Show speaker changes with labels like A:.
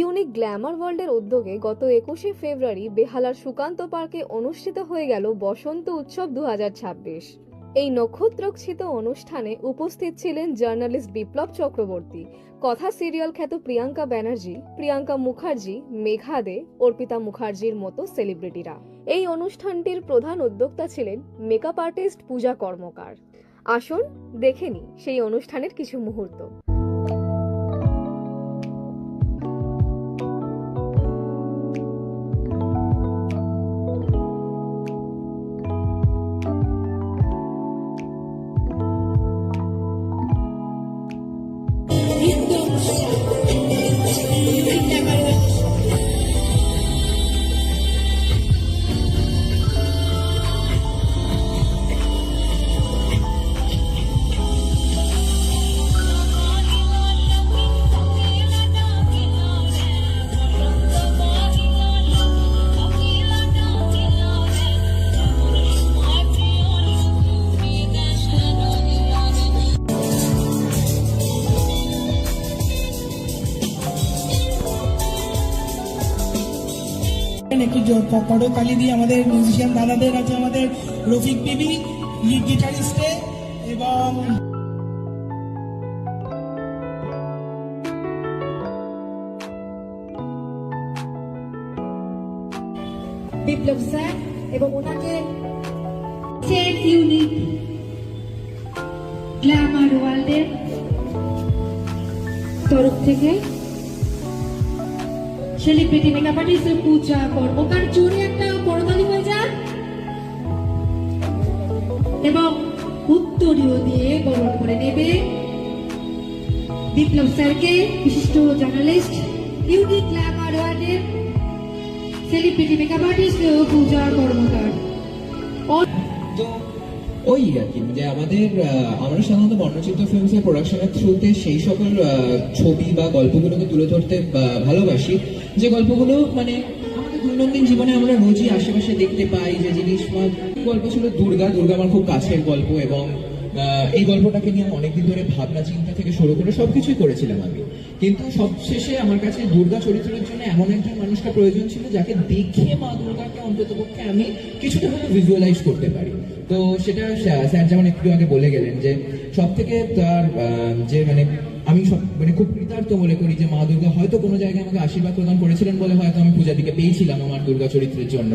A: Unique Glamour ওয়ার্ল্ডের উদ্যোগে গত 21শে ফেব্রুয়ারি বেহালার সুকান্ত পার্কে অনুষ্ঠিত হয়ে গেল বসন্ত উৎসব 2026। এই নক্ষত্রোচ্ছিত অনুষ্ঠানে উপস্থিত ছিলেন জার্নালিস্ট বিপ্লব চক্রবর্তী, কথা সিরিয়াল খ্যাত প্রিয়াঙ্কা ব্যানার্জি, প্রিয়াঙ্কা মুখার্জি, মেঘা দে, অর্পিতা মুখার্জির মতো সেলিব্রিটিরা। এই অনুষ্ঠানটির প্রধান উদ্যোক্তা ছিলেন মেকআপ আর্টিস্ট পূজা কর্মকার। আসুন দেখে নিই সেই অনুষ্ঠানের কিছু মুহূর্ত।
B: একটু পটকালি দিয়ে আমাদের মিউজিশিয়ান দাদাদের আছে, আমাদের রফিক বিবি লিড গিটারিস্টে এবং
C: বিপ্লব স্যার এবং ওনাকে ইউনিক গ্ল্যামার ওয়ার্ল্ডের তরফ থেকে সেলিব্রিটি মেকআপ আর্টিস্ট পূজা কর্মকার জোরে একটা করতালি হয়ে যান এবং উত্তরীয় দিয়ে বরণ করে নেবে বিপ্লব স্যারকে, বিশিষ্ট জার্নালিস্ট, ইউনিক গ্ল্যামার ওয়ার্ল্ডের সেলিব্রিটি মেকআপ আর্টিস্ট পূজা কর্মকার।
D: ওই আর কি যে আমরা সাধারণত বর্ণচিত্র ফিল্মস এর প্রোডাকশনের থ্রুতে সেই সকল ছবি বা গল্পগুলোকে তুলে ধরতে ভালোবাসি, যে গল্পগুলো মানে আমাদের দৈনন্দিন জীবনে আমরা রোজই আশেপাশে দেখতে পাই। যে জিনিস গল্প ছিল দুর্গা আমার খুব কাছের গল্প, এবং এই গল্পটাকে নিয়ে আমি অনেকদিন ধরে ভাবনা চিন্তা থেকে শুরু করে সবকিছুই করেছিলাম আমি। কিন্তু সবশেষে আমার কাছে দুর্গা চরিত্রের জন্য এমন একজন মানুষকে প্রয়োজন ছিল যাকে দেখে মা দুর্গাকে অন্ততপক্ষে আমি কিছুটা হলে ভিজুয়ালাইজ করতে পারি। তো সেটা স্যার যেমন একটু আগে বলে গেলেন যে সব থেকে তার যে আমি সব খুব কৃতার্থ মনে করি যে মা দুর্গা হয়তো কোনো জায়গায় আমাকে আশীর্বাদ প্রদান করেছিলেন বলে হয়তো আমি পূজা দিকে পেয়েছিলাম আমার দুর্গা চরিত্রের জন্য।